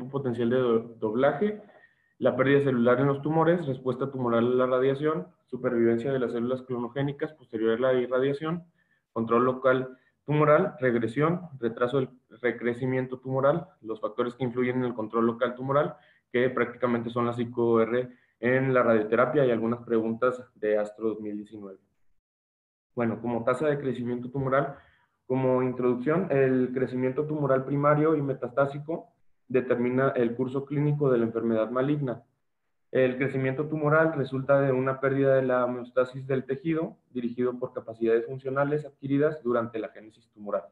potencial de doblaje, la pérdida celular en los tumores, respuesta tumoral a la radiación, supervivencia de las células clonogénicas posterior a la irradiación, control local tumoral, regresión, retraso del recrecimiento tumoral, los factores que influyen en el control local tumoral, que prácticamente son las ICOR en la radioterapia y algunas preguntas de Astro 2019. Bueno, como tasa de crecimiento tumoral, como introducción, el crecimiento tumoral primario y metastásico determina el curso clínico de la enfermedad maligna. El crecimiento tumoral resulta de una pérdida de la homeostasis del tejido, dirigido por capacidades funcionales adquiridas durante la génesis tumoral.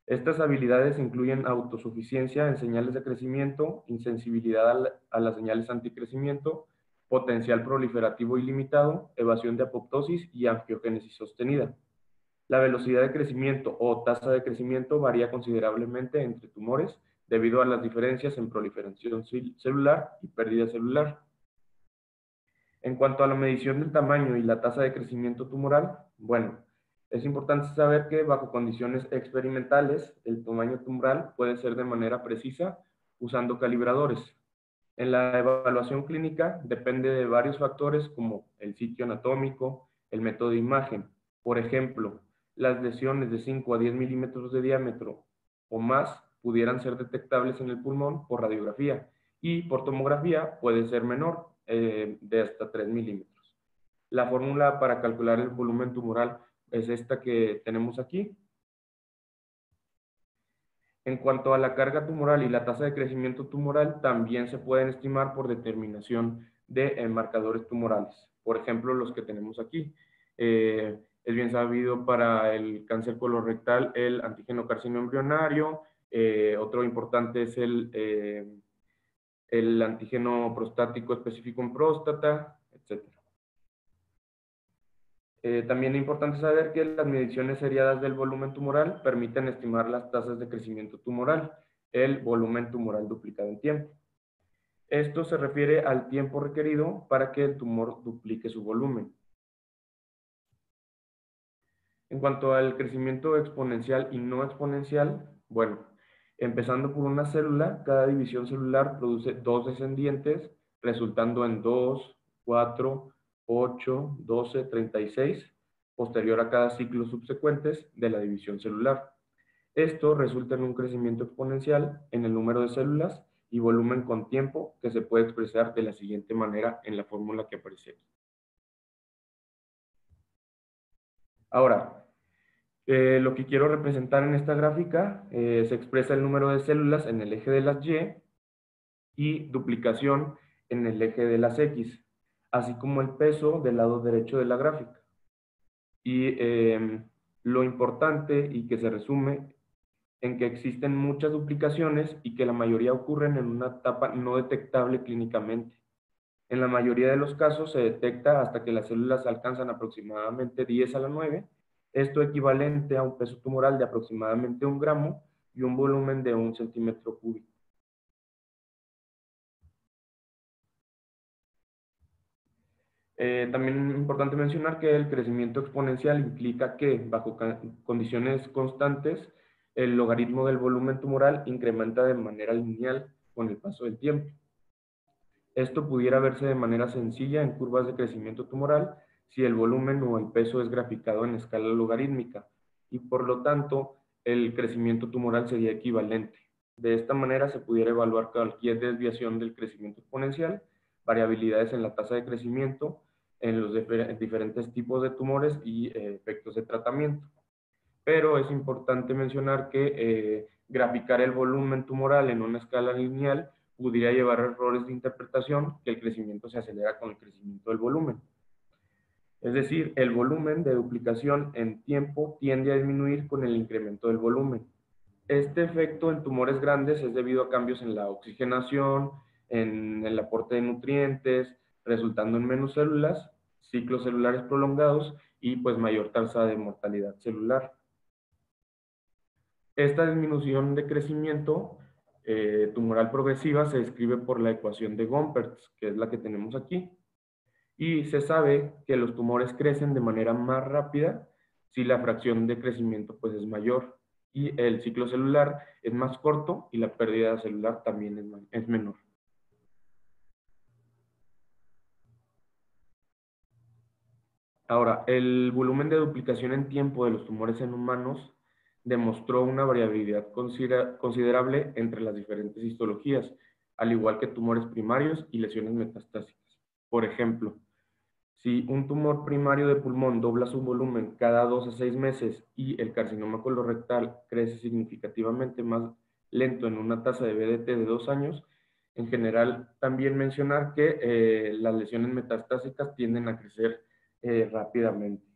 Estas habilidades incluyen autosuficiencia en señales de crecimiento, insensibilidad a las señales anticrecimiento, potencial proliferativo ilimitado, evasión de apoptosis y angiogénesis sostenida. La velocidad de crecimiento o tasa de crecimiento varía considerablemente entre tumores debido a las diferencias en proliferación celular y pérdida celular. En cuanto a la medición del tamaño y la tasa de crecimiento tumoral, bueno, es importante saber que bajo condiciones experimentales, el tamaño tumoral puede ser de manera precisa usando calibradores. En la evaluación clínica depende de varios factores como el sitio anatómico, el método de imagen. Por ejemplo, las lesiones de 5 a 10 milímetros de diámetro o más pudieran ser detectables en el pulmón por radiografía y por tomografía puede ser menor, de hasta 3 milímetros. La fórmula para calcular el volumen tumoral es esta que tenemos aquí. En cuanto a la carga tumoral y la tasa de crecimiento tumoral, también se pueden estimar por determinación de marcadores tumorales. Por ejemplo, los que tenemos aquí. Es bien sabido para el cáncer colorectal el antígeno carcino embrionario. Otro importante es el antígeno prostático específico en próstata, etc. También es importante saber que las mediciones seriadas del volumen tumoral permiten estimar las tasas de crecimiento tumoral, el volumen tumoral duplicado en tiempo. Esto se refiere al tiempo requerido para que el tumor duplique su volumen. En cuanto al crecimiento exponencial y no exponencial, bueno, empezando por una célula, cada división celular produce 2 descendientes, resultando en 2, 4, 8, 12, 36, posterior a cada ciclo subsecuentes de la división celular. Esto resulta en un crecimiento exponencial en el número de células y volumen con tiempo que se puede expresar de la siguiente manera en la fórmula que aparece aquí. Ahora, lo que quiero representar en esta gráfica se expresa el número de células en el eje de las y duplicación en el eje de las X, así como el peso del lado derecho de la gráfica. Y lo importante y que se resume en que existen muchas duplicaciones y que la mayoría ocurren en una etapa no detectable clínicamente. En la mayoría de los casos se detecta hasta que las células alcanzan aproximadamente 10 a la 9, esto equivalente a un peso tumoral de aproximadamente 1 gramo y un volumen de 1 centímetro cúbico. También es importante mencionar que el crecimiento exponencial implica que, bajo condiciones constantes, el logaritmo del volumen tumoral incrementa de manera lineal con el paso del tiempo. Esto pudiera verse de manera sencilla en curvas de crecimiento tumoral si el volumen o el peso es graficado en escala logarítmica y por lo tanto el crecimiento tumoral sería equivalente. De esta manera se pudiera evaluar cualquier desviación del crecimiento exponencial, variabilidades en la tasa de crecimiento, en los diferentes tipos de tumores y efectos de tratamiento. Pero es importante mencionar que graficar el volumen tumoral en una escala lineal pudiera llevar a errores de interpretación que el crecimiento se acelera con el crecimiento del volumen. Es decir, el volumen de duplicación en tiempo tiende a disminuir con el incremento del volumen. Este efecto en tumores grandes es debido a cambios en la oxigenación, en el aporte de nutrientes, resultando en menos células, ciclos celulares prolongados y pues mayor tasa de mortalidad celular. Esta disminución de crecimiento tumoral progresiva se describe por la ecuación de Gompertz, que es la que tenemos aquí. Y se sabe que los tumores crecen de manera más rápida si la fracción de crecimiento pues, es mayor. y el ciclo celular es más corto y la pérdida celular también es menor. Ahora, el volumen de duplicación en tiempo de los tumores en humanos demostró una variabilidad considerable entre las diferentes histologías, al igual que tumores primarios y lesiones metastásicas. Por ejemplo, si un tumor primario de pulmón dobla su volumen cada 2 a 6 meses y el carcinoma colorectal crece significativamente más lento en una tasa de BDT de 2 años, en general también mencionar que las lesiones metastásicas tienden a crecer rápidamente.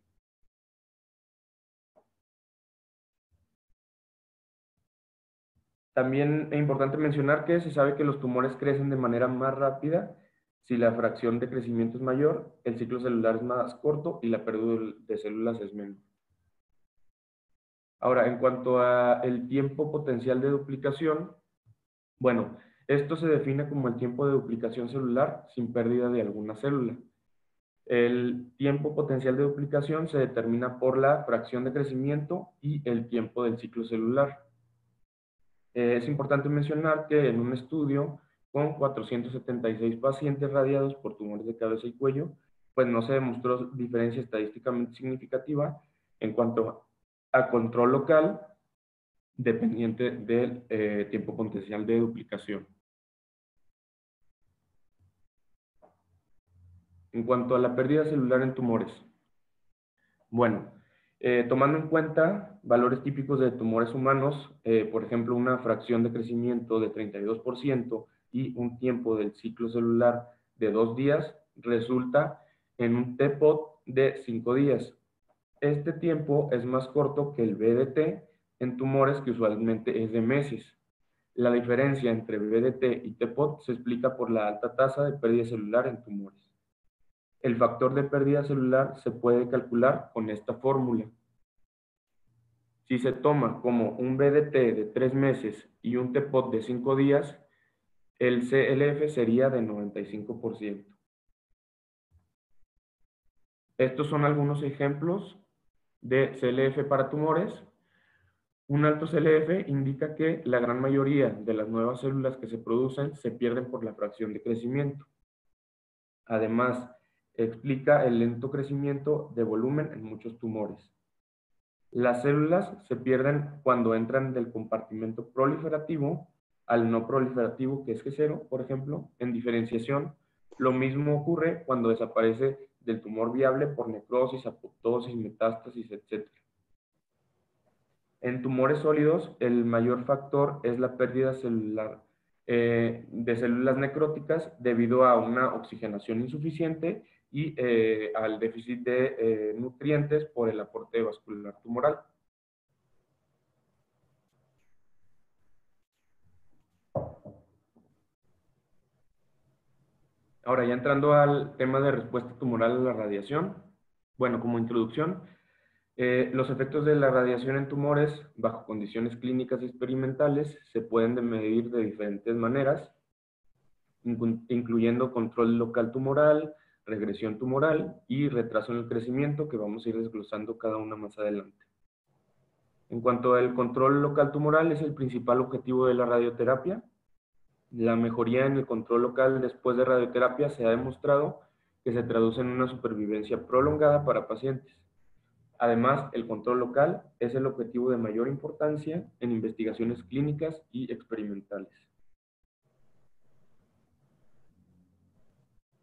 También es importante mencionar que se sabe que los tumores crecen de manera más rápida si la fracción de crecimiento es mayor, el ciclo celular es más corto y la pérdida de células es menor. Ahora, en cuanto al tiempo potencial de duplicación, bueno, esto se define como el tiempo de duplicación celular sin pérdida de alguna célula. El tiempo potencial de duplicación se determina por la fracción de crecimiento y el tiempo del ciclo celular. Es importante mencionar que en un estudio con 476 pacientes radiados por tumores de cabeza y cuello, pues no se demostró diferencia estadísticamente significativa en cuanto a control local dependiente del tiempo potencial de duplicación. En cuanto a la pérdida celular en tumores, bueno, tomando en cuenta valores típicos de tumores humanos, por ejemplo, una fracción de crecimiento de 32% y un tiempo del ciclo celular de 2 días, resulta en un TPOT de 5 días. Este tiempo es más corto que el BDT en tumores que usualmente es de meses. La diferencia entre BDT y TPOT se explica por la alta tasa de pérdida celular en tumores. El factor de pérdida celular se puede calcular con esta fórmula. Si se toma como un BDT de 3 meses y un TPOT de 5 días, el CLF sería de 95%. Estos son algunos ejemplos de CLF para tumores. Un alto CLF indica que la gran mayoría de las nuevas células que se producen se pierden por la fracción de crecimiento. Además, explica el lento crecimiento de volumen en muchos tumores. Las células se pierden cuando entran del compartimento proliferativo al no proliferativo, que es G0, por ejemplo, en diferenciación. Lo mismo ocurre cuando desaparece del tumor viable por necrosis, apoptosis, metástasis, etc. En tumores sólidos, el mayor factor es la pérdida celular de células necróticas debido a una oxigenación insuficiente y al déficit de nutrientes por el aporte vascular tumoral. Ahora, ya entrando al tema de respuesta tumoral a la radiación, bueno, como introducción, los efectos de la radiación en tumores bajo condiciones clínicas y experimentales se pueden medir de diferentes maneras, incluyendo control local tumoral, regresión tumoral y retraso en el crecimiento, que vamos a ir desglosando cada una más adelante. En cuanto al control local tumoral, es el principal objetivo de la radioterapia. La mejoría en el control local después de radioterapia se ha demostrado que se traduce en una supervivencia prolongada para pacientes. Además, el control local es el objetivo de mayor importancia en investigaciones clínicas y experimentales.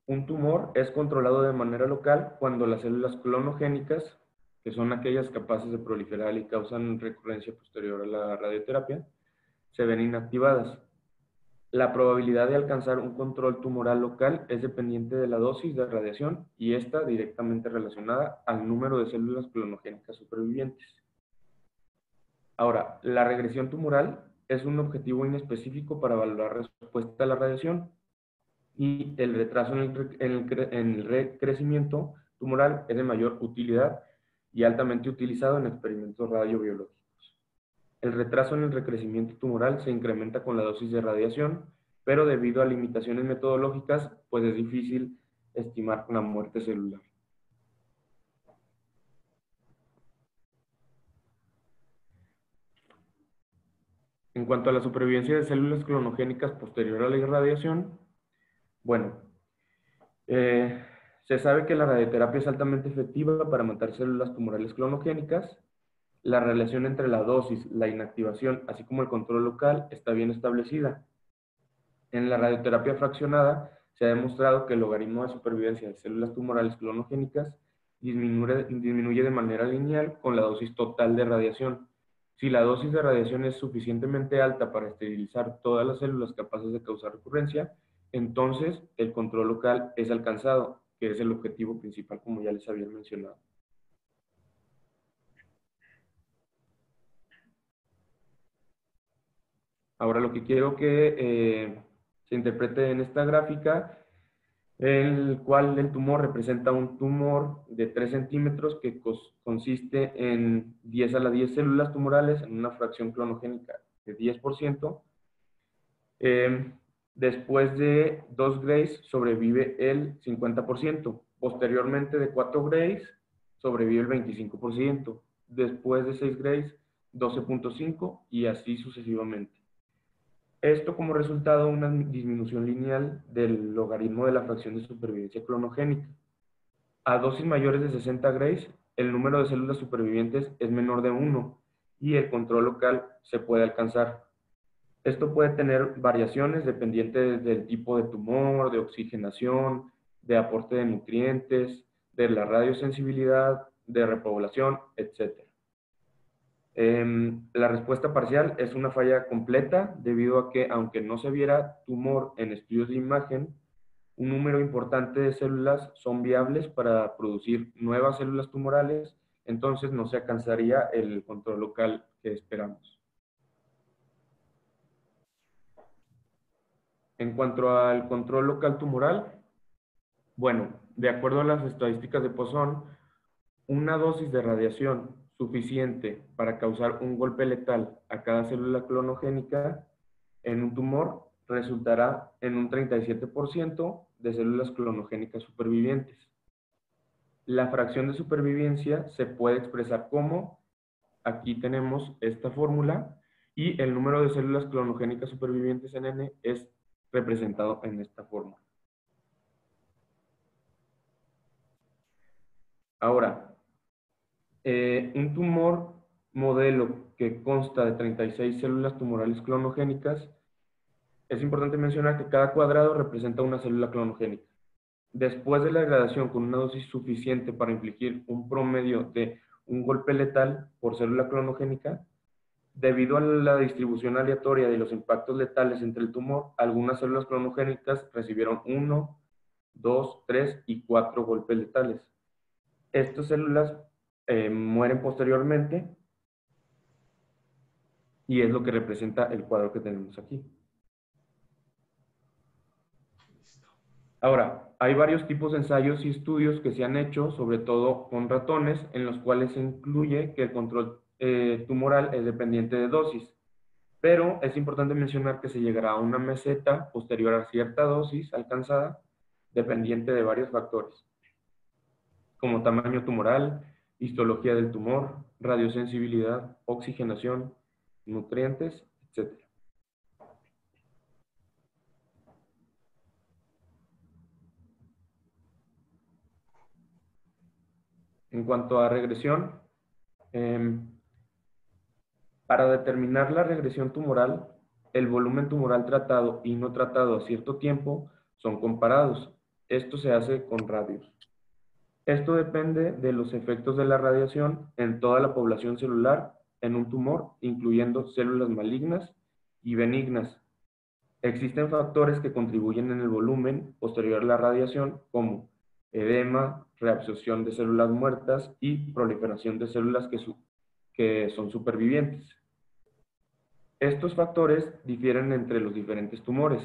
Un tumor es controlado de manera local cuando las células clonogénicas, que son aquellas capaces de proliferar y causan recurrencia posterior a la radioterapia, se ven inactivadas. La probabilidad de alcanzar un control tumoral local es dependiente de la dosis de radiación y está directamente relacionada al número de células clonogénicas supervivientes. Ahora, la regresión tumoral es un objetivo inespecífico para evaluar respuesta a la radiación y el retraso en el recrecimiento tumoral es de mayor utilidad y altamente utilizado en experimentos radiobiológicos. El retraso en el recrecimiento tumoral se incrementa con la dosis de radiación, pero debido a limitaciones metodológicas, pues es difícil estimar una muerte celular. En cuanto a la supervivencia de células clonogénicas posterior a la irradiación, bueno, se sabe que la radioterapia es altamente efectiva para matar células tumorales clonogénicas. La relación entre la dosis, la inactivación, así como el control local está bien establecida. En la radioterapia fraccionada se ha demostrado que el logaritmo de supervivencia de células tumorales clonogénicas disminuye de manera lineal con la dosis total de radiación. Si la dosis de radiación es suficientemente alta para esterilizar todas las células capaces de causar recurrencia, entonces el control local es alcanzado, que es el objetivo principal, como ya les había mencionado. Ahora lo que quiero que se interprete en esta gráfica, el cual el tumor representa un tumor de 3 centímetros que consiste en 10 a la 10 células tumorales en una fracción clonogénica de 10%. Después de 2 Grays sobrevive el 50%. Posteriormente de 4 Grays sobrevive el 25%. Después de 6 Grays, 12.5 y así sucesivamente. Esto como resultado de una disminución lineal del logaritmo de la fracción de supervivencia clonogénica. A dosis mayores de 60 Grays, el número de células supervivientes es menor de 1 y el control local se puede alcanzar. Esto puede tener variaciones dependientes del tipo de tumor, de oxigenación, de aporte de nutrientes, de la radiosensibilidad, de repoblación, etc. La respuesta parcial es una falla completa debido a que, aunque no se viera tumor en estudios de imagen, un número importante de células son viables para producir nuevas células tumorales, entonces no se alcanzaría el control local que esperamos. En cuanto al control local tumoral, bueno, de acuerdo a las estadísticas de Poisson, una dosis de radiación suficiente para causar un golpe letal a cada célula clonogénica en un tumor resultará en un 37% de células clonogénicas supervivientes. La fracción de supervivencia se puede expresar como, aquí tenemos esta fórmula, y el número de células clonogénicas supervivientes en N es representado en esta fórmula. Ahora, un tumor modelo que consta de 36 células tumorales clonogénicas, es importante mencionar que cada cuadrado representa una célula clonogénica. Después de la degradación con una dosis suficiente para infligir un promedio de un golpe letal por célula clonogénica, debido a la distribución aleatoria de los impactos letales entre el tumor, algunas células clonogénicas recibieron 1, 2, 3 y 4 golpes letales. Estas células mueren posteriormente y es lo que representa el cuadro que tenemos aquí. Ahora, hay varios tipos de ensayos y estudios que se han hecho, sobre todo con ratones, en los cuales se incluye que el control tumoral es dependiente de dosis. Pero es importante mencionar que se llegará a una meseta posterior a cierta dosis alcanzada, dependiente de varios factores, como tamaño tumoral, histología del tumor, radiosensibilidad, oxigenación, nutrientes, etc. En cuanto a regresión, para determinar la regresión tumoral, el volumen tumoral tratado y no tratado a cierto tiempo son comparados. Esto se hace con radios. Esto depende de los efectos de la radiación en toda la población celular en un tumor, incluyendo células malignas y benignas. Existen factores que contribuyen en el volumen posterior a la radiación, como edema, reabsorción de células muertas y proliferación de células que son supervivientes. Estos factores difieren entre los diferentes tumores.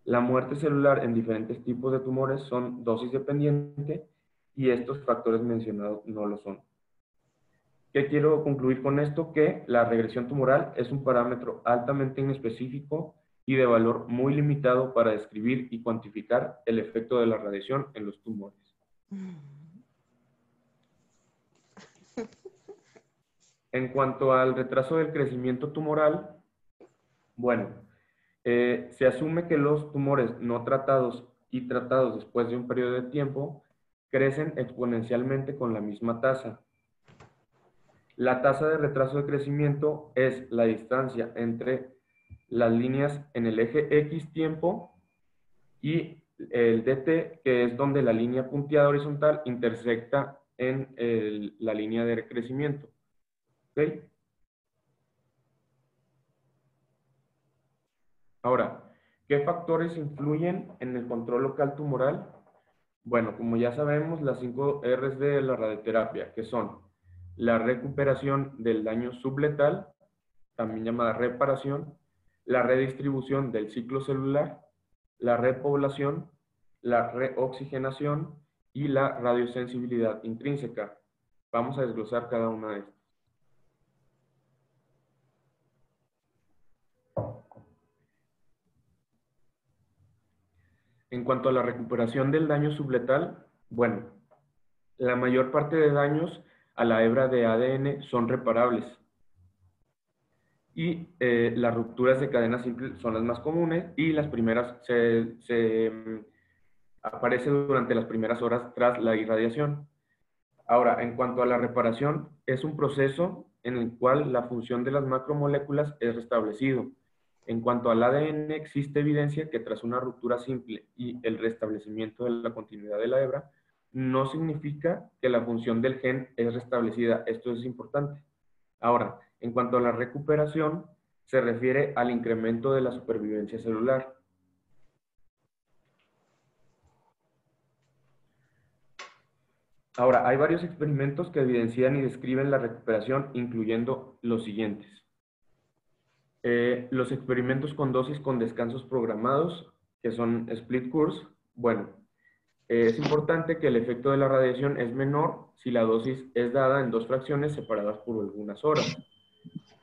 La muerte celular en diferentes tipos de tumores son dosis dependiente y estos factores mencionados no lo son. ¿Qué quiero concluir con esto? Que la regresión tumoral es un parámetro altamente inespecífico y de valor muy limitado para describir y cuantificar el efecto de la radiación en los tumores. En cuanto al retraso del crecimiento tumoral, Bueno, se asume que los tumores no tratados y tratados después de un periodo de tiempo crecen exponencialmente con la misma tasa. La tasa de retraso de crecimiento es la distancia entre las líneas en el eje X tiempo y el DT, que es donde la línea punteada horizontal intersecta en la línea de crecimiento. ¿Ok? Ahora, ¿qué factores influyen en el control local tumoral? Bueno, como ya sabemos, las 5 Rs de la radioterapia, que son la recuperación del daño subletal, también llamada reparación, la redistribución del ciclo celular, la repoblación, la reoxigenación y la radiosensibilidad intrínseca. Vamos a desglosar cada una de estas. En cuanto a la recuperación del daño subletal, bueno, la mayor parte de daños a la hebra de ADN son reparables y las rupturas de cadena simple son las más comunes y las primeras aparece durante las primeras horas tras la irradiación. Ahora, en cuanto a la reparación, es un proceso en el cual la función de las macromoléculas es restablecido. En cuanto al ADN, existe evidencia que tras una ruptura simple y el restablecimiento de la continuidad de la hebra, no significa que la función del gen es restablecida. Esto es importante. Ahora, en cuanto a la recuperación, se refiere al incremento de la supervivencia celular. Ahora, hay varios experimentos que evidencian y describen la recuperación, incluyendo los siguientes. Los experimentos con dosis con descansos programados, que son split course. Bueno, es importante que el efecto de la radiación es menor si la dosis es dada en dos fracciones separadas por algunas horas.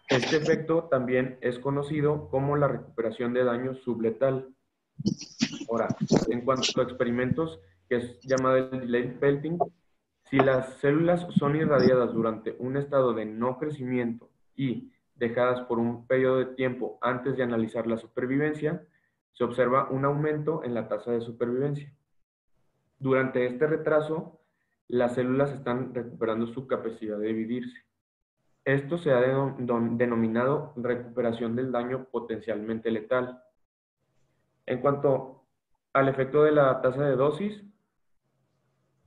Este efecto también es conocido como la recuperación de daño subletal. Ahora, en cuanto a experimentos, que es llamado el delayed pelting, si las células son irradiadas durante un estado de no crecimiento y dejadas por un periodo de tiempo antes de analizar la supervivencia, se observa un aumento en la tasa de supervivencia. Durante este retraso, las células están recuperando su capacidad de dividirse. Esto se ha denominado recuperación del daño potencialmente letal. En cuanto al efecto de la tasa de dosis,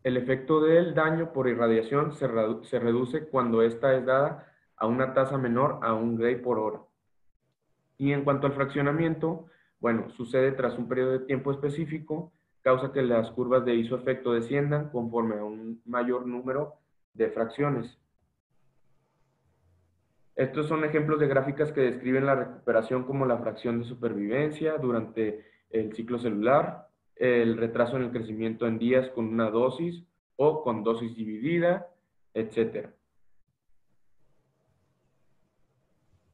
el efecto del daño por irradiación se reduce cuando ésta es dada a una tasa menor a 1 gray por hora. Y en cuanto al fraccionamiento, bueno, sucede tras un periodo de tiempo específico, causa que las curvas de isoefecto desciendan conforme a un mayor número de fracciones. Estos son ejemplos de gráficas que describen la recuperación como la fracción de supervivencia durante el ciclo celular, el retraso en el crecimiento en días con una dosis o con dosis dividida, etc.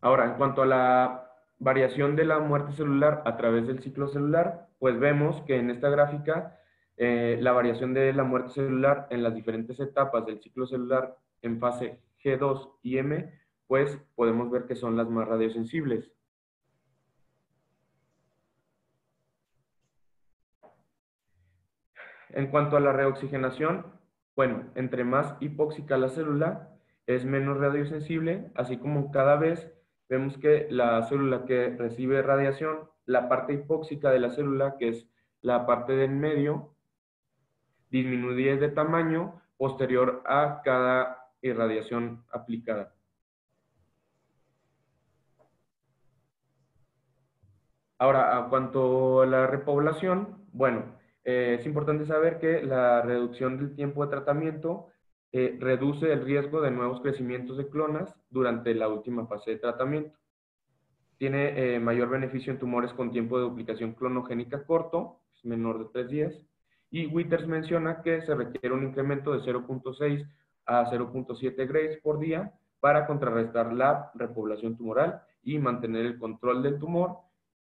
Ahora, en cuanto a la variación de la muerte celular a través del ciclo celular, pues vemos que en esta gráfica la variación de la muerte celular en las diferentes etapas del ciclo celular en fase G2 y M, pues podemos ver que son las más radiosensibles. En cuanto a la reoxigenación, bueno, entre más hipóxica la célula, es menos radiosensible, así como cada vez vemos que la célula que recibe radiación, la parte hipóxica de la célula, que es la parte del medio, disminuye de tamaño posterior a cada irradiación aplicada. Ahora, a cuanto a la repoblación, bueno, es importante saber que la reducción del tiempo de tratamiento reduce el riesgo de nuevos crecimientos de clonas durante la última fase de tratamiento. Tiene mayor beneficio en tumores con tiempo de duplicación clonogénica corto, es menor de 3 días, y Withers menciona que se requiere un incremento de 0.6 a 0.7 grays por día para contrarrestar la repoblación tumoral y mantener el control del tumor,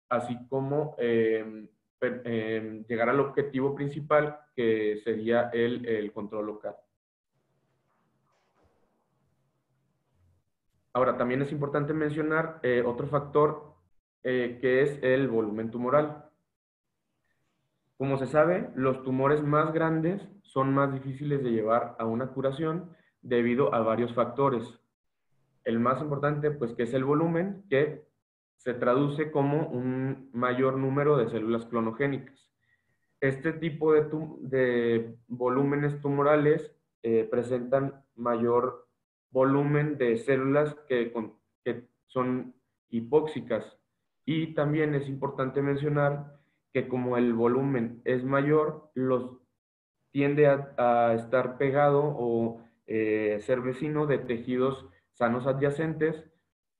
así como llegar al objetivo principal, que sería el control local. Ahora, también es importante mencionar otro factor que es el volumen tumoral. Como se sabe, los tumores más grandes son más difíciles de llevar a una curación debido a varios factores. El más importante, pues, que es el volumen, que se traduce como un mayor número de células clonogénicas. Este tipo de volúmenes tumorales presentan mayor volumen de células que son hipóxicas. Y también es importante mencionar que como el volumen es mayor, tiende a estar pegado o ser vecino de tejidos sanos adyacentes,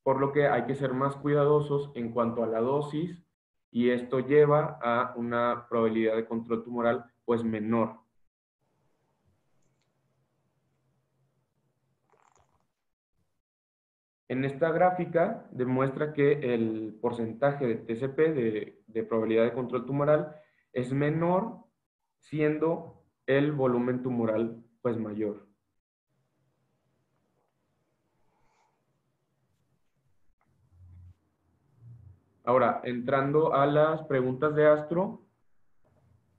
por lo que hay que ser más cuidadosos en cuanto a la dosis y esto lleva a una probabilidad de control tumoral pues menor. En esta gráfica demuestra que el porcentaje de TCP, de probabilidad de control tumoral, es menor siendo el volumen tumoral pues mayor. Ahora, entrando a las preguntas de Astro,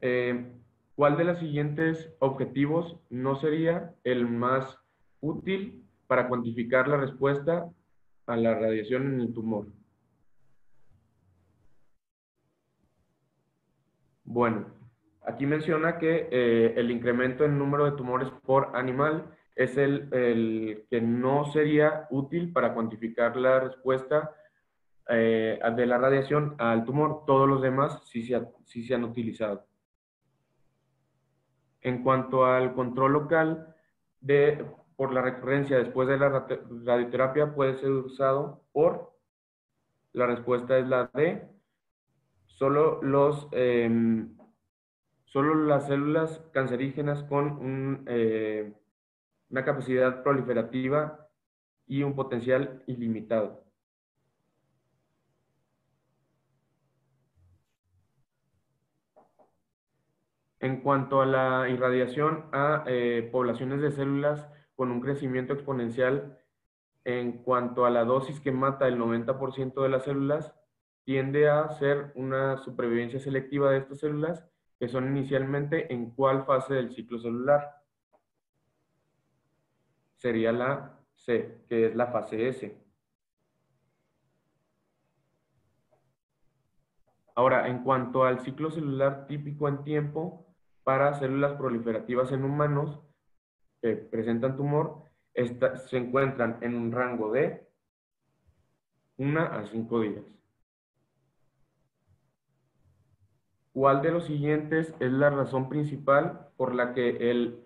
eh, ¿cuál de los siguientes objetivos no sería el más útil para cuantificar la respuesta a la radiación en el tumor? Bueno, aquí menciona que el incremento en número de tumores por animal es el que no sería útil para cuantificar la respuesta de la radiación al tumor. Todos los demás sí se han utilizado. En cuanto al control local por la recurrencia después de la radioterapia, puede ser usado la respuesta es la D, solo, solo las células cancerígenas con una capacidad proliferativa y un potencial ilimitado. En cuanto a la irradiación a poblaciones de células con un crecimiento exponencial, en cuanto a la dosis que mata el 90% de las células, tiende a ser una supervivencia selectiva de estas células que son inicialmente en cuál fase del ciclo celular. Sería la C, que es la fase S. Ahora, en cuanto al ciclo celular típico en tiempo para células proliferativas en humanos que presentan tumor, se encuentran en un rango de 1 a 5 días. ¿Cuál de los siguientes es la razón principal por la que el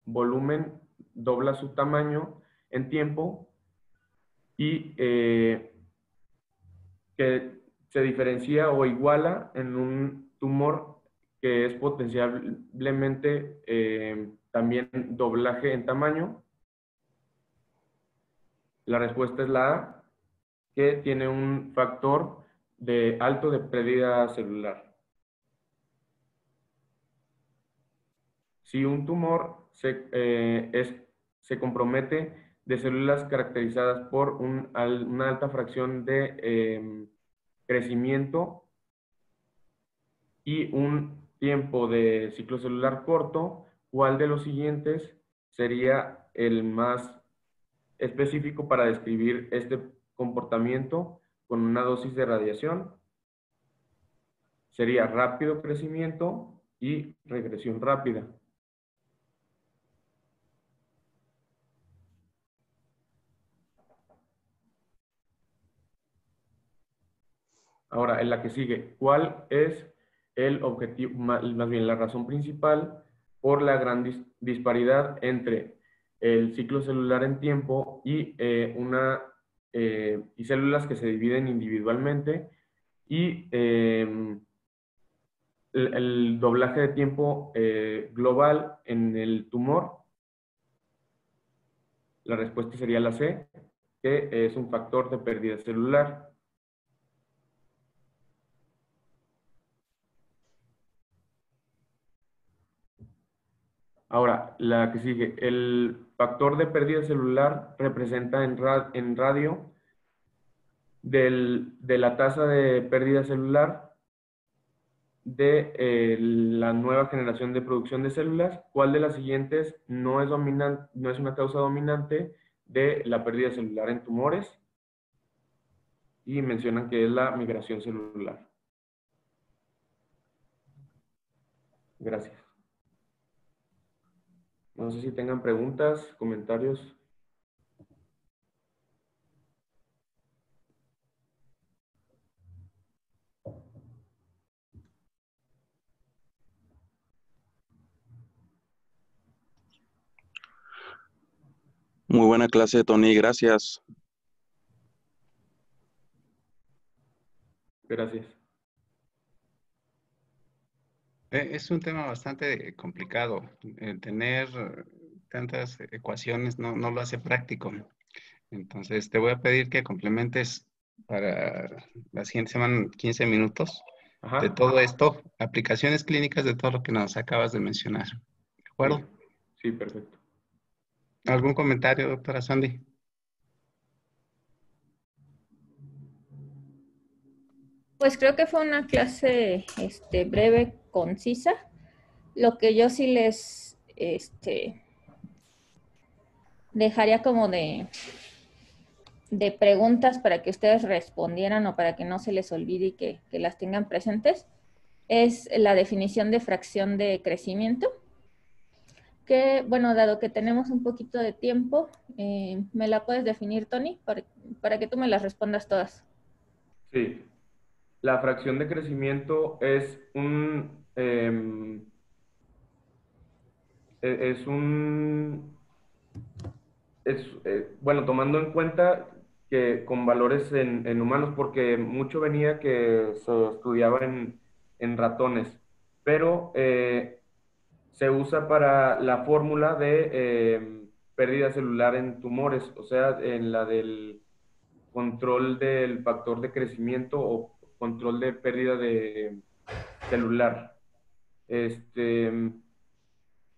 volumen dobla su tamaño en tiempo y que se diferencia o iguala en un tumor que es potencialmente también doblaje en tamaño? La respuesta es la A, que tiene un factor alto de pérdida celular. Si un tumor se compromete de células caracterizadas por una alta fracción de crecimiento y un tiempo de ciclo celular corto, ¿cuál de los siguientes sería el más específico para describir este comportamiento con una dosis de radiación? Sería rápido crecimiento y regresión rápida. Ahora, en la que sigue, ¿cuál es el objetivo, más bien la razón principal por la gran disparidad entre el ciclo celular en tiempo y células que se dividen individualmente y el doblaje de tiempo global en el tumor? La respuesta sería la C, que es un factor de pérdida celular. Ahora, la que sigue, el factor de pérdida celular representa en radio de la tasa de pérdida celular de la nueva generación de producción de células, ¿cuál de las siguientes no es una causa dominante de la pérdida celular en tumores? Y mencionan que es la migración celular. Gracias. No sé si tengan preguntas, comentarios. Muy buena clase, Tony, gracias. Gracias. Es un tema bastante complicado. Tener tantas ecuaciones no lo hace práctico. Entonces, te voy a pedir que complementes para la siguiente semana 15 minutos de Ajá. todo esto, aplicaciones clínicas de todo lo que nos acabas de mencionar. ¿De acuerdo? Sí, sí, perfecto. ¿Algún comentario, doctora Sandy? Pues creo que fue una clase breve, concisa. Lo que yo sí les dejaría como de preguntas para que ustedes respondieran o para que no se les olvide y que las tengan presentes es la definición de fracción de crecimiento. Que, bueno, dado que tenemos un poquito de tiempo, ¿me la puedes definir, Tony? Para que tú me las respondas todas. Sí. La fracción de crecimiento es es un, bueno, tomando en cuenta que con valores en humanos, porque mucho venía que se estudiaba en ratones, pero se usa para la fórmula de pérdida celular en tumores, o sea, en la del control del factor de crecimiento o control de pérdida de celular. Este,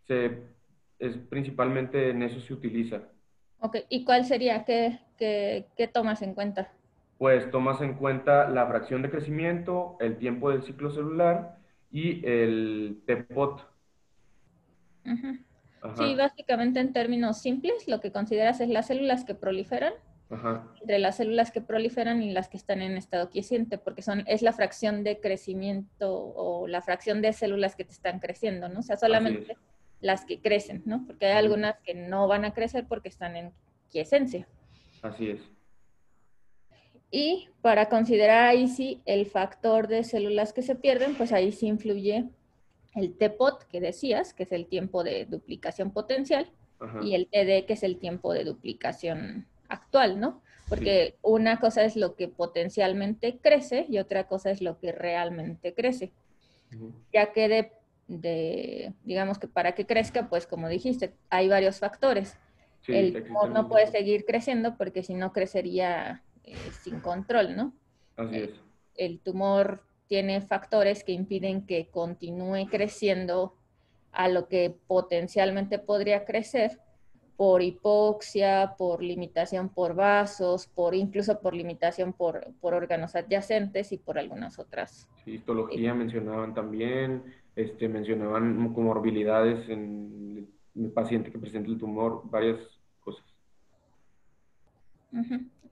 se, es principalmente en eso se utiliza. Ok, ¿y cuál sería? ¿Qué tomas en cuenta? Pues tomas en cuenta la fracción de crecimiento, el tiempo del ciclo celular y el TPOT. Uh-huh. Sí, Ajá, básicamente en términos simples, lo que consideras es las células que proliferan, ajá, entre las células que proliferan y las que están en estado quiescente, porque es la fracción de crecimiento o la fracción de células que te están creciendo, ¿no? O sea, así es. solamente las que crecen, ¿no? Porque hay Ujú, algunas que no van a crecer porque están en quiescencia. así es. Y para considerar ahí sí el factor de células que se pierden, pues ahí sí influye el TPOT que decías, que es el tiempo de duplicación potencial, Ajá, y el TD, que es el tiempo de duplicación actual, ¿no? sí. Porque una cosa es lo que potencialmente crece y otra cosa es lo que realmente crece. Ujú, Ya que digamos que para que crezca, pues como dijiste, hay varios factores. sí, El tumor existen no muchos. puede seguir creciendo porque si no crecería sin control, ¿no? Así Eh, es. el tumor tiene factores que impiden que continúe creciendo a lo que potencialmente podría crecer por hipoxia, por limitación por vasos, incluso por limitación por órganos adyacentes y por algunas otras. Sí, histología mencionaban también, mencionaban comorbilidades en el paciente que presenta el tumor, varias cosas.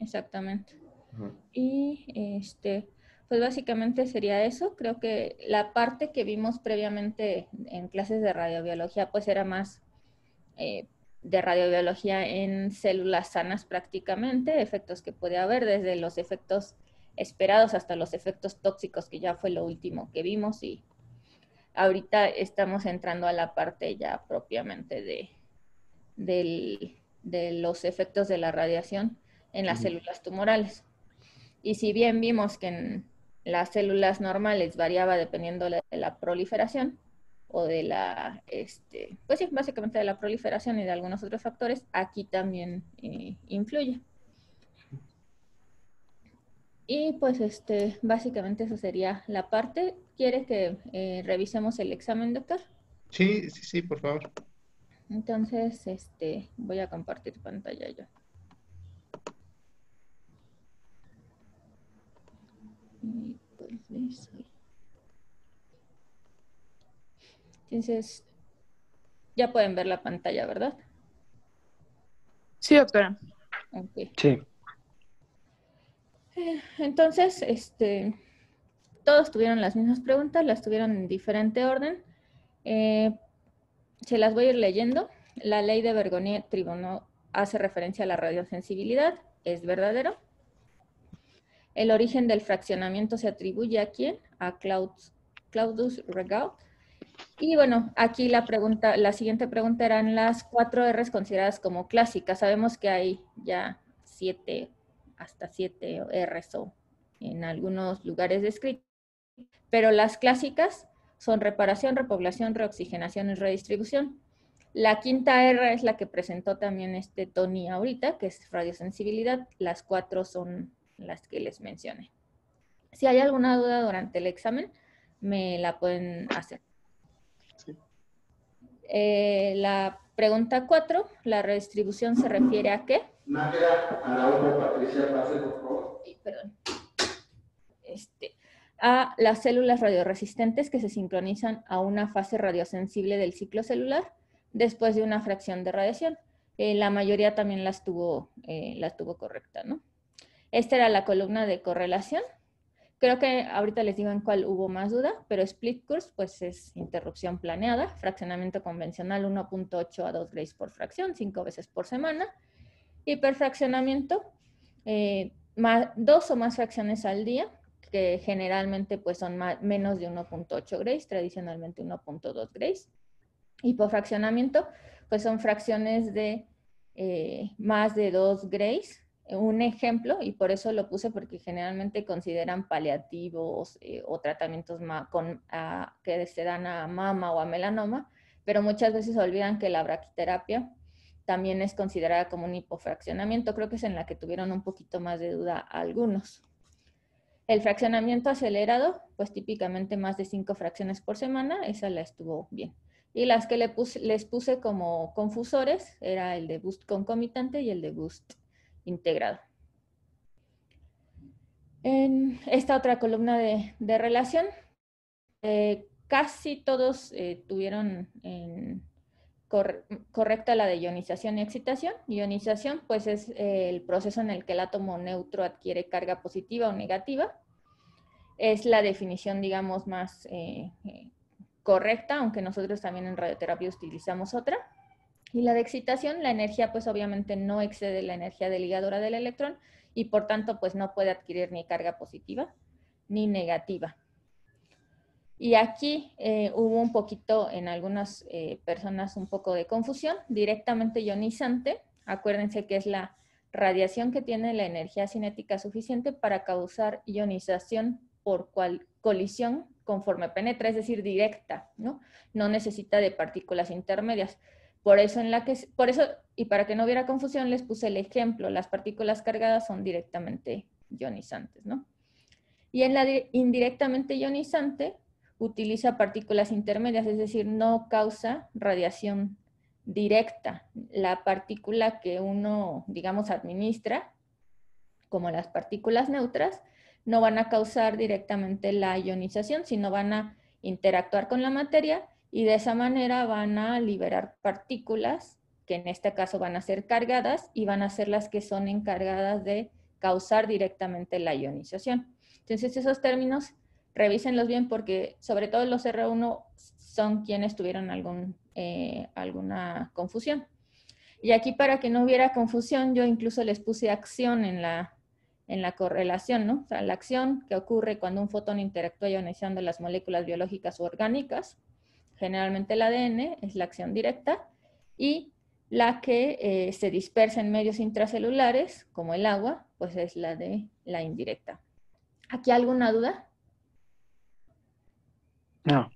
Exactamente. Ajá, Y pues básicamente sería eso. Creo que la parte que vimos previamente en clases de radiobiología, pues era más de radiobiología en células sanas prácticamente, efectos que puede haber, desde los efectos esperados hasta los efectos tóxicos, que ya fue lo último que vimos, y ahorita estamos entrando a la parte ya propiamente de los efectos de la radiación en las ujú, células tumorales. Y si bien vimos que en las células normales variaba dependiendo de la proliferación o de pues sí, básicamente de la proliferación y de algunos otros factores, aquí también influye. Y pues básicamente eso sería la parte. ¿Quiere que revisemos el examen, doctor? Sí, por favor. Entonces, voy a compartir pantalla yo. Y pues, entonces, ya pueden ver la pantalla, ¿verdad? Sí, doctora. Ok. Sí. Entonces, todos tuvieron las mismas preguntas, las tuvieron en diferente orden. Se las voy a ir leyendo. La ley de Bergonier-Tribonneau hace referencia a la radiosensibilidad. ¿Es verdadero? El origen del fraccionamiento se atribuye ¿a quién? A Claudius Regaud. Y bueno, aquí la siguiente pregunta eran las 4 R's consideradas como clásicas. Sabemos que hay ya hasta 7 R's o en algunos lugares descritos, pero las clásicas son reparación, repoblación, reoxigenación y redistribución. La quinta R es la que presentó también Tony ahorita, que es radiosensibilidad. Las 4 son las que les mencioné. Si hay alguna duda durante el examen, me la pueden hacer. Sí. La pregunta 4, ¿la redistribución se refiere a qué? Nájera, a la otra Patricia, pase por favor. Perdón. A las células radioresistentes que se sincronizan a una fase radiosensible del ciclo celular después de una fracción de radiación. La mayoría también las tuvo correcta, ¿no? Esta era la columna de correlación. Creo que ahorita les digo en cuál hubo más duda, pero split curse pues es interrupción planeada, fraccionamiento convencional 1.8 a 2 grays por fracción, 5 veces por semana. Hiperfraccionamiento, 2 o más fracciones al día, que generalmente pues son menos de 1.8 grays, tradicionalmente 1.2 grays. Hipofraccionamiento, pues son fracciones de más de 2 grays. Un ejemplo, y por eso lo puse porque generalmente consideran paliativos o tratamientos que se dan a mama o a melanoma, pero muchas veces olvidan que la braquiterapia también es considerada como un hipofraccionamiento. Creo que es en la que tuvieron un poquito más de duda algunos. El fraccionamiento acelerado, pues típicamente más de 5 fracciones por semana, esa la estuvo bien. Y las que les puse como confusores era el de boost concomitante y el de boost integrado. En esta otra columna de relación, casi todos tuvieron correcta la de ionización y excitación. Ionización, pues es el proceso en el que el átomo neutro adquiere carga positiva o negativa. Es la definición, digamos, más correcta, aunque nosotros también en radioterapia utilizamos otra. Y la de excitación, la energía pues obviamente no excede la energía de ligadura del electrón y por tanto pues no puede adquirir ni carga positiva ni negativa. Y aquí hubo un poquito en algunas personas un poco de confusión. Directamente ionizante, acuérdense que es la radiación que tiene la energía cinética suficiente para causar ionización por colisión conforme penetra, es decir, directa, ¿no? No necesita de partículas intermedias. Por eso, y para que no hubiera confusión, les puse el ejemplo. Las partículas cargadas son directamente ionizantes, ¿no? Y en la indirectamente ionizante, utiliza partículas intermedias, es decir, no causa radiación directa. La partícula que uno, digamos, administra, como las partículas neutras, no van a causar directamente la ionización, sino van a interactuar con la materia y de esa manera van a liberar partículas que en este caso van a ser cargadas y van a ser las que son encargadas de causar directamente la ionización. Entonces esos términos, revísenlos bien porque sobre todo los R1 son quienes tuvieron alguna confusión. Y aquí para que no hubiera confusión, yo incluso les puse acción en la correlación, ¿no? O sea, la acción que ocurre cuando un fotón interactúa ionizando las moléculas biológicas u orgánicas, generalmente el ADN, es la acción directa, y la que se dispersa en medios intracelulares, como el agua, pues es la de la indirecta. ¿Aquí alguna duda? No.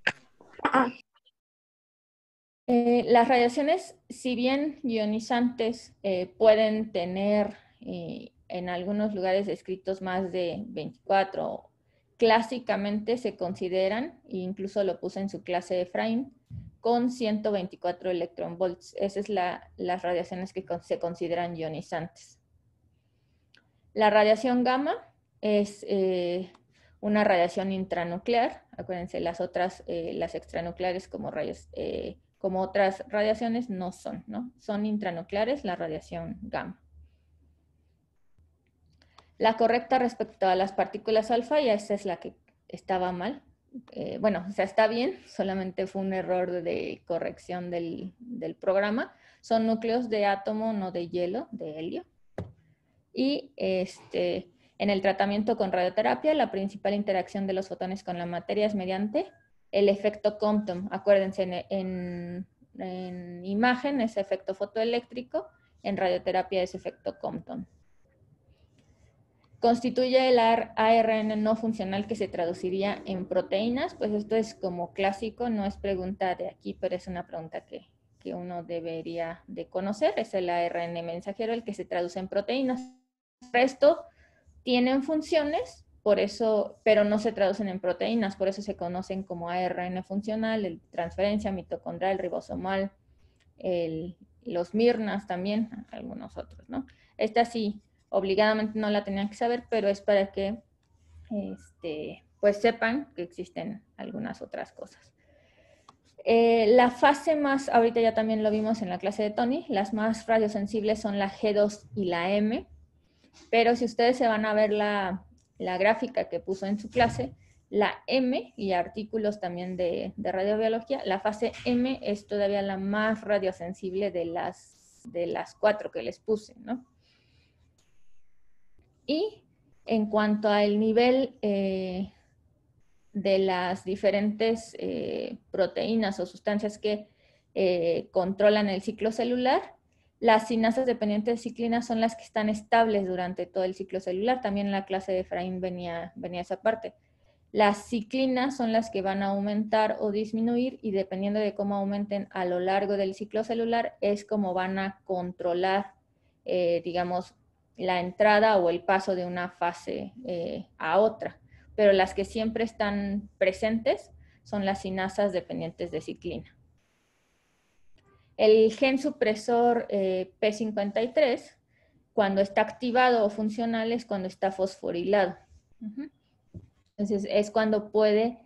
Las radiaciones, si bien ionizantes, pueden tener en algunos lugares descritos más de 24, clásicamente se consideran, e incluso lo puse en su clase de Efraín, con 124 electronvolts. Esas son las radiaciones que se consideran ionizantes. La radiación gamma es una radiación intranuclear. Acuérdense, las otras, las extranucleares como rayos, como otras radiaciones no son, ¿no? Son intranucleares la radiación gamma. La correcta respecto a las partículas alfa, y esta es la que estaba mal. Bueno, o sea, está bien, solamente fue un error de corrección del programa. Son núcleos de átomo, no de hielo, de helio. Y en el tratamiento con radioterapia, la principal interacción de los fotones con la materia es mediante el efecto Compton. Acuérdense, en imagen es efecto fotoeléctrico, en radioterapia es efecto Compton. Constituye el ARN no funcional que se traduciría en proteínas. Pues esto es como clásico, no es pregunta de aquí, pero es una pregunta que uno debería de conocer. Es el ARN mensajero el que se traduce en proteínas. El resto tienen funciones, por eso, pero no se traducen en proteínas, por eso se conocen como ARN funcional, el transferencia mitocondrial, ribosomal, los MIRNAs también, algunos otros, ¿no? Esta sí, obligadamente no la tenían que saber, pero es para que pues sepan que existen algunas otras cosas. La fase más, ahorita ya también lo vimos en la clase de Tony, las más radiosensibles son la G2 y la M, pero si ustedes se van a ver la gráfica que puso en su clase, la M, y artículos también de radiobiología, la fase M es todavía la más radiosensible de las 4 que les puse, ¿no? Y en cuanto al nivel de las diferentes proteínas o sustancias que controlan el ciclo celular, las cinasas dependientes de ciclina son las que están estables durante todo el ciclo celular. También en la clase de Efraín venía esa parte. Las ciclinas son las que van a aumentar o disminuir, y dependiendo de cómo aumenten a lo largo del ciclo celular es como van a controlar, digamos, la entrada o el paso de una fase a otra. Pero las que siempre están presentes son las cinasas dependientes de ciclina. El gen supresor P53, cuando está activado o funcional, es cuando está fosforilado. Entonces, es cuando puede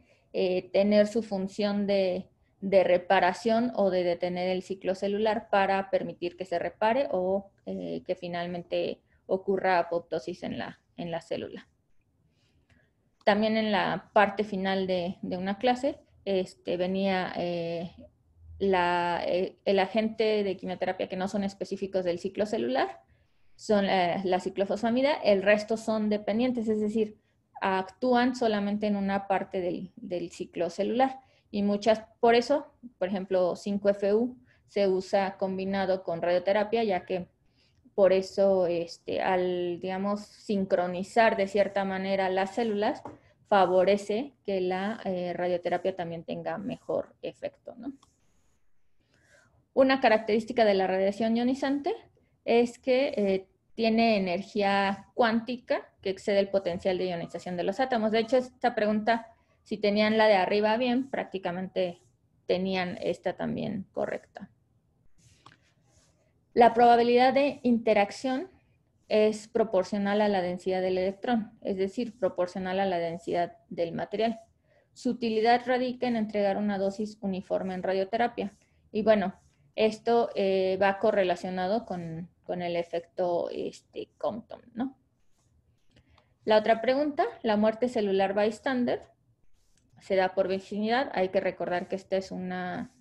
tener su función de reparación o de detener el ciclo celular para permitir que se repare o que finalmente ocurra apoptosis en la célula. También en la parte final de una clase venía el agente de quimioterapia que no son específicos del ciclo celular, son la ciclofosfamida, el resto son dependientes, es decir, actúan solamente en una parte del ciclo celular. Y muchas, por eso, por ejemplo, 5-FU se usa combinado con radioterapia, ya que por eso al, digamos, sincronizar de cierta manera las células, favorece que la radioterapia también tenga mejor efecto, ¿no? Una característica de la radiación ionizante es que tiene energía cuántica que excede el potencial de ionización de los átomos. De hecho, esta pregunta, si tenían la de arriba bien, prácticamente tenían esta también correcta. La probabilidad de interacción es proporcional a la densidad del electrón, es decir, proporcional a la densidad del material. Su utilidad radica en entregar una dosis uniforme en radioterapia. Y bueno, esto va correlacionado con el efecto Compton, ¿no? La otra pregunta, la muerte celular bystander, se da por vecindad. Hay que recordar que esta es una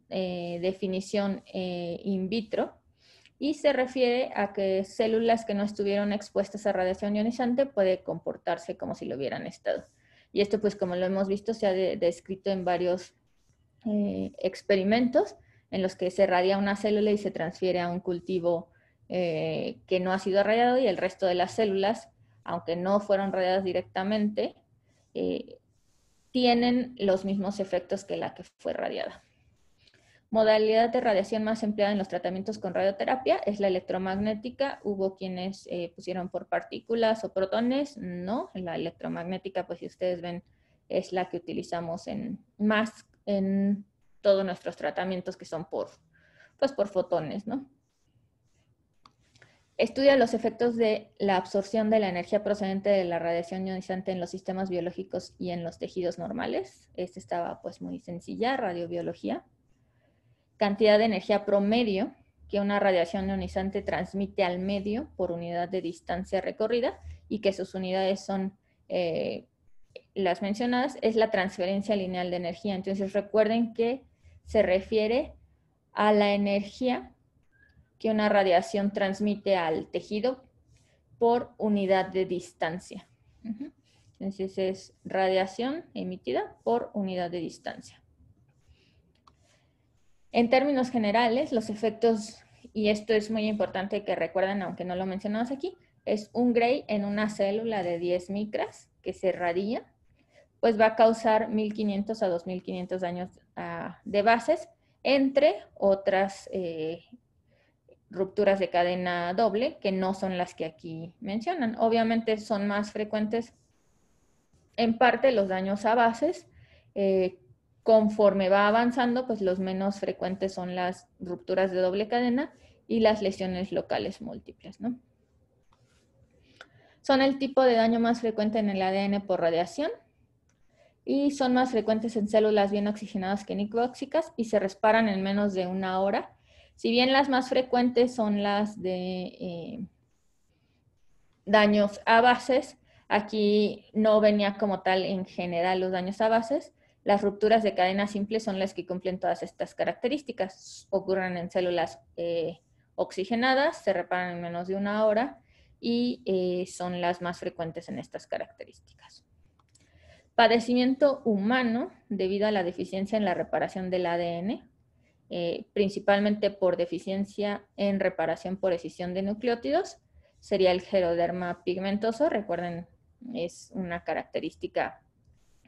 definición in vitro, y se refiere a que células que no estuvieron expuestas a radiación ionizante pueden comportarse como si lo hubieran estado. Y esto, pues como lo hemos visto, se ha descrito en varios experimentos en los que se radia una célula y se transfiere a un cultivo que no ha sido radiado, y el resto de las células, aunque no fueron radiadas directamente, tienen los mismos efectos que la que fue radiada. Modalidad de radiación más empleada en los tratamientos con radioterapia es la electromagnética. Hubo quienes pusieron por partículas o protones. No, la electromagnética, pues si ustedes ven, es la que utilizamos más en todos nuestros tratamientos, que son por fotones, ¿no? Estudia los efectos de la absorción de la energía procedente de la radiación ionizante en los sistemas biológicos y en los tejidos normales. Esta estaba pues muy sencilla, radiobiología. Cantidad de energía promedio que una radiación ionizante transmite al medio por unidad de distancia recorrida, y que sus unidades son las mencionadas, es la transferencia lineal de energía. Entonces recuerden que se refiere a la energía que una radiación transmite al tejido por unidad de distancia. Entonces es radiación emitida por unidad de distancia. En términos generales, los efectos, y esto es muy importante que recuerden, aunque no lo mencionamos aquí, es un Gray en una célula de 10 micras que se radia, pues va a causar 1500 a 2500 daños de bases, entre otras rupturas de cadena doble, que no son las que aquí mencionan. Obviamente son más frecuentes en parte los daños a bases. Conforme va avanzando, pues los menos frecuentes son las rupturas de doble cadena y las lesiones locales múltiples, ¿no? Son el tipo de daño más frecuente en el ADN por radiación y son más frecuentes en células bien oxigenadas que nicotóxicas y se reparan en menos de 1 hora. Si bien las más frecuentes son las de daños a bases, aquí no venía como tal en general los daños a bases. Las rupturas de cadena simple son las que cumplen todas estas características. Ocurren en células oxigenadas, se reparan en menos de 1 hora y son las más frecuentes en estas características. Padecimiento humano debido a la deficiencia en la reparación del ADN. Principalmente por deficiencia en reparación por escisión de nucleótidos, sería el geroderma pigmentoso. Recuerden, es una característica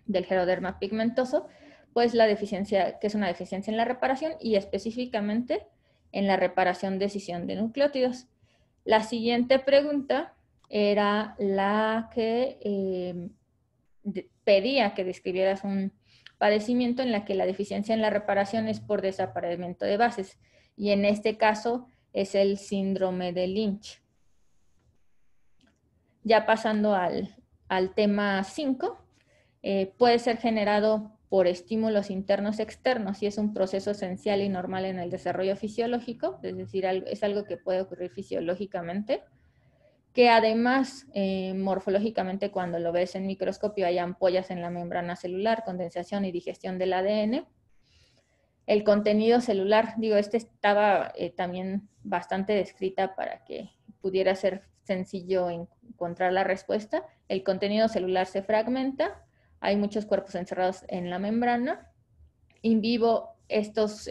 del geroderma pigmentoso, pues la deficiencia, que es una deficiencia en la reparación y específicamente en la reparación de escisión de nucleótidos. La siguiente pregunta era la que pedía que describieras un padecimiento en la que la deficiencia en la reparación es por desaparecimiento de bases, y en este caso es el síndrome de Lynch. Ya pasando al tema 5, puede ser generado por estímulos internos y externos y es un proceso esencial y normal en el desarrollo fisiológico, es decir, es algo que puede ocurrir fisiológicamente, que además morfológicamente cuando lo ves en microscopio hay ampollas en la membrana celular, condensación y digestión del ADN. El contenido celular, digo, estaba también bastante descrita para que pudiera ser sencillo encontrar la respuesta. El contenido celular se fragmenta, hay muchos cuerpos encerrados en la membrana. In vivo, estos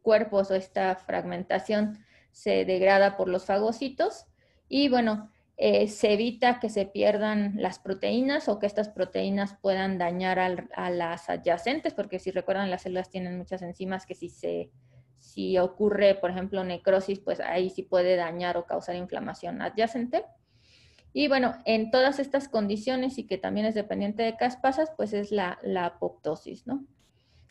cuerpos o esta fragmentación se degrada por los fagocitos. Y bueno, se evita que se pierdan las proteínas o que estas proteínas puedan dañar a las adyacentes, porque si recuerdan, las células tienen muchas enzimas que si ocurre, por ejemplo, necrosis, pues ahí sí puede dañar o causar inflamación adyacente. Y bueno, en todas estas condiciones y que también es dependiente de caspasas, pues es la apoptosis, ¿no?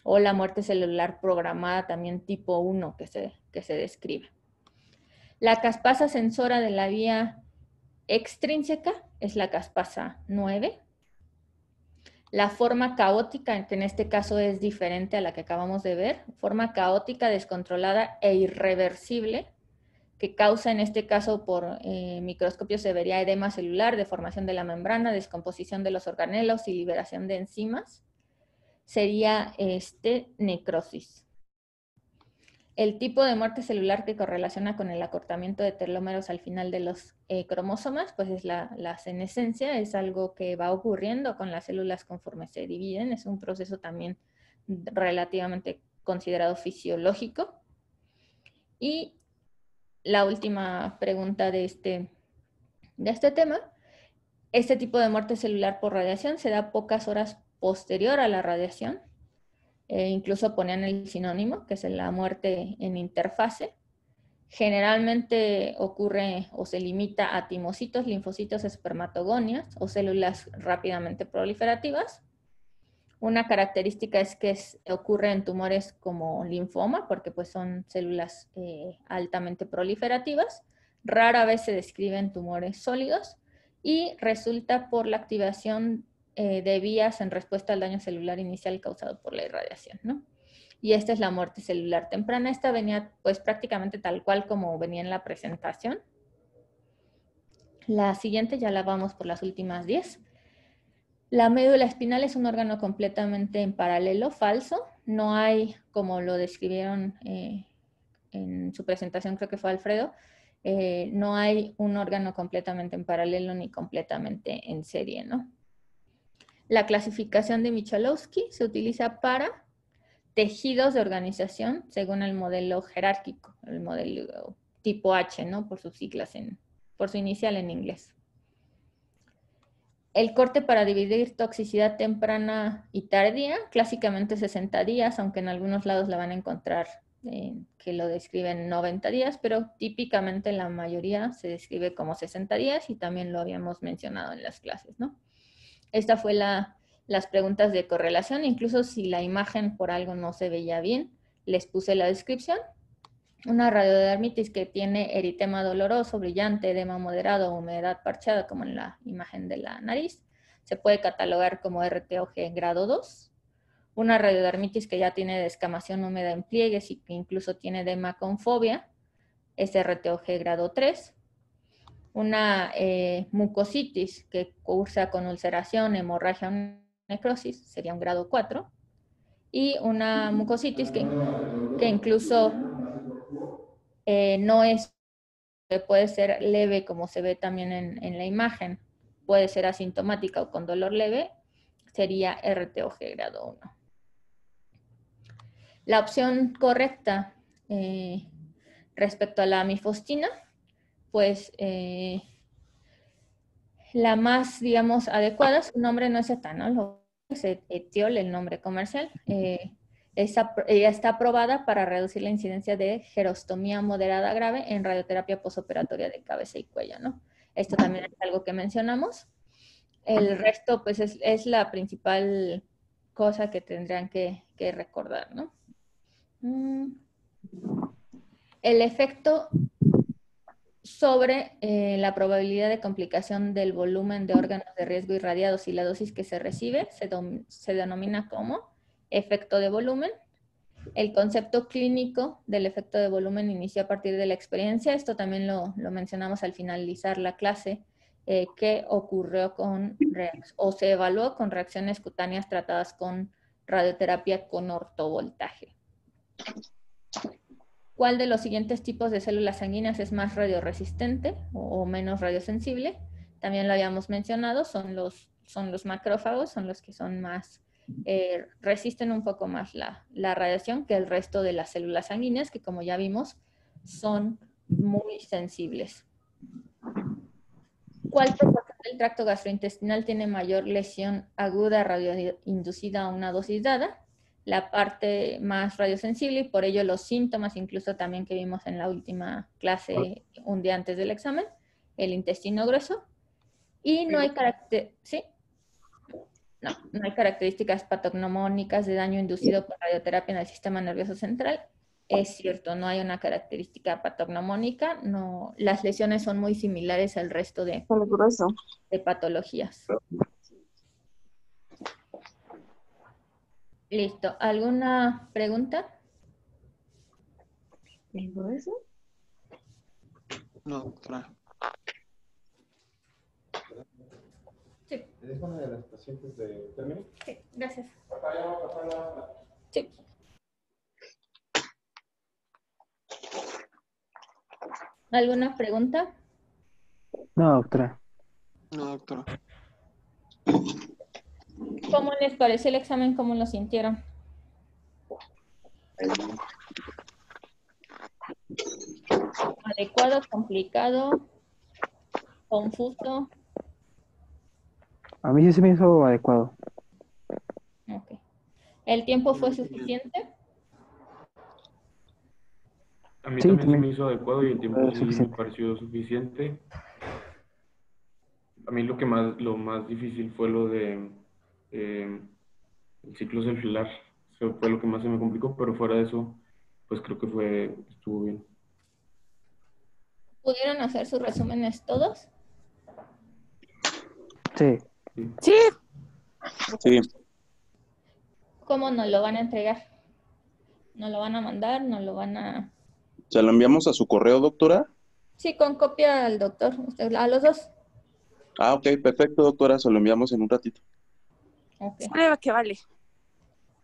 O la muerte celular programada, también tipo 1 que se describe. La caspasa sensora de la vía extrínseca es la caspasa 9. La forma caótica, que en este caso es diferente a la que acabamos de ver, forma caótica, descontrolada e irreversible, que causa en este caso por microscopio se vería edema celular, deformación de la membrana, descomposición de los organelos y liberación de enzimas, sería necrosis. El tipo de muerte celular que correlaciona con el acortamiento de telómeros al final de los cromosomas, pues es la senescencia, es algo que va ocurriendo con las células conforme se dividen, es un proceso también relativamente considerado fisiológico. Y la última pregunta de este tema, este tipo de muerte celular por radiación se da pocas horas posterior a la radiación. Incluso ponían el sinónimo, que es la muerte en interfase. Generalmente ocurre o se limita a timocitos, linfocitos, espermatogonias o células rápidamente proliferativas. Una característica es que ocurre en tumores como linfoma, porque pues son células altamente proliferativas. Rara vez se describen tumores sólidos y resulta por la activación de vías en respuesta al daño celular inicial causado por la irradiación, ¿no? Y esta es la muerte celular temprana. Esta venía pues prácticamente tal cual como venía en la presentación. La siguiente ya la vamos por las últimas 10. La médula espinal es un órgano completamente en paralelo, falso. No hay, como lo describieron en su presentación, creo que fue Alfredo, no hay un órgano completamente en paralelo ni completamente en serie, ¿no? La clasificación de Michalowski se utiliza para tejidos de organización según el modelo jerárquico, el modelo tipo H, ¿no? Por sus siglas, por su inicial en inglés. El corte para dividir toxicidad temprana y tardía, clásicamente 60 días, aunque en algunos lados la van a encontrar que lo describen 90 días, pero típicamente la mayoría se describe como 60 días y también lo habíamos mencionado en las clases, ¿no? Esta fue las preguntas de correlación, incluso si la imagen por algo no se veía bien, les puse la descripción. Una radiodermitis que tiene eritema doloroso, brillante, edema moderado, humedad parcheada, como en la imagen de la nariz, se puede catalogar como RTOG grado 2. Una radiodermitis que ya tiene descamación húmeda en pliegues y que incluso tiene edema con fobia, es RTOG grado 3. Una mucositis que cursa con ulceración, hemorragia o necrosis, sería un grado 4. Y una mucositis que incluso no es, puede ser leve como se ve también en la imagen, puede ser asintomática o con dolor leve, sería RTOG grado 1. La opción correcta respecto a la amifostina, pues la más, digamos, adecuada, su nombre no es etanol, es etiol, el nombre comercial. Ella está aprobada para reducir la incidencia de gerostomía moderada grave en radioterapia posoperatoria de cabeza y cuello, ¿no? Esto también es algo que mencionamos. El resto, pues, es la principal cosa que tendrán que recordar, ¿no? El efecto sobre la probabilidad de complicación del volumen de órganos de riesgo irradiados y la dosis que se recibe se denomina como efecto de volumen. El concepto clínico del efecto de volumen inició a partir de la experiencia. Esto también lo mencionamos al finalizar la clase, que ocurrió o se evaluó con reacciones cutáneas tratadas con radioterapia con ortovoltaje. ¿Cuál de los siguientes tipos de células sanguíneas es más radioresistente o menos radiosensible? También lo habíamos mencionado, son los macrófagos, son los que son más, resisten un poco más la radiación que el resto de las células sanguíneas, que como ya vimos, son muy sensibles. ¿Cuál proporción del tracto gastrointestinal tiene mayor lesión aguda radioinducida a una dosis dada? La parte más radiosensible y por ello los síntomas, incluso también que vimos en la última clase un día antes del examen, el intestino grueso. Y no hay no hay características patognomónicas de daño inducido por radioterapia en el sistema nervioso central. Es cierto, no hay una característica patognomónica, no, las lesiones son muy similares al resto de patologías. Listo. ¿Alguna pregunta? ¿El grueso? No, doctora. Sí. ¿Es una de las pacientes de término? Sí, gracias. Sí. ¿Alguna pregunta? No, doctora. No, doctora. ¿Cómo les pareció el examen? ¿Cómo lo sintieron? ¿Adecuado, complicado, confuso? A mí sí se me hizo adecuado. Ok. ¿El tiempo fue suficiente? A mí Sí, también se también. me hizo adecuado y el tiempo sí me Suficiente. pareció suficiente. A mí lo más difícil fue lo de el ciclo celular. Eso fue lo que más se me complicó, pero fuera de eso, pues creo que estuvo bien. ¿Pudieron hacer sus resúmenes todos? Sí. Sí, Sí, ¿Cómo nos lo van a entregar? ¿Nos lo van a mandar? ¿Nos lo van a...? ¿se lo enviamos a su correo, doctora? Sí, con copia al doctor, usted, a los dos. Ah, ok, perfecto, doctora, se lo enviamos en un ratito. Ok. prueba que vale.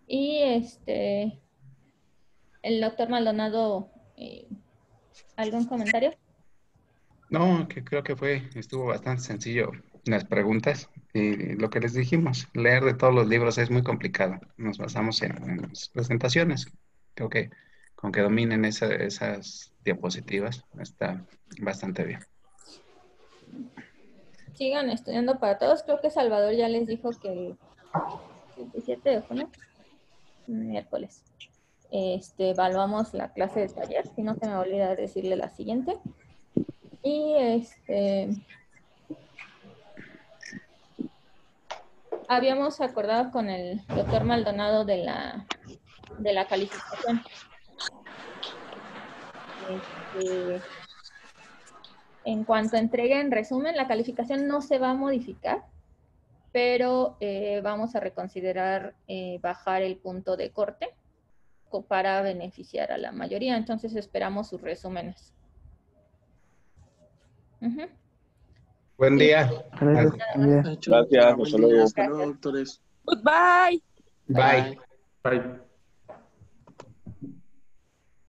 Y el doctor Maldonado, ¿algún comentario? No, que creo que estuvo bastante sencillo las preguntas y lo que les dijimos, leer de todos los libros es muy complicado. Nos basamos en las presentaciones. Creo que con que dominen esas diapositivas está bastante bien. Sigan estudiando para todos. Creo que Salvador ya les dijo que el 17 de junio, miércoles, evaluamos la clase de taller, si no se me olvida decirle la siguiente. Y habíamos acordado con el doctor Maldonado de la calificación. En cuanto entregue en resumen, la calificación no se va a modificar, pero vamos a reconsiderar bajar el punto de corte para beneficiar a la mayoría. Entonces esperamos sus resúmenes. Ujú. Buen día. Gracias. Buen día. Gracias, hasta luego. Hasta luego, doctores. Goodbye. Bye. Bye.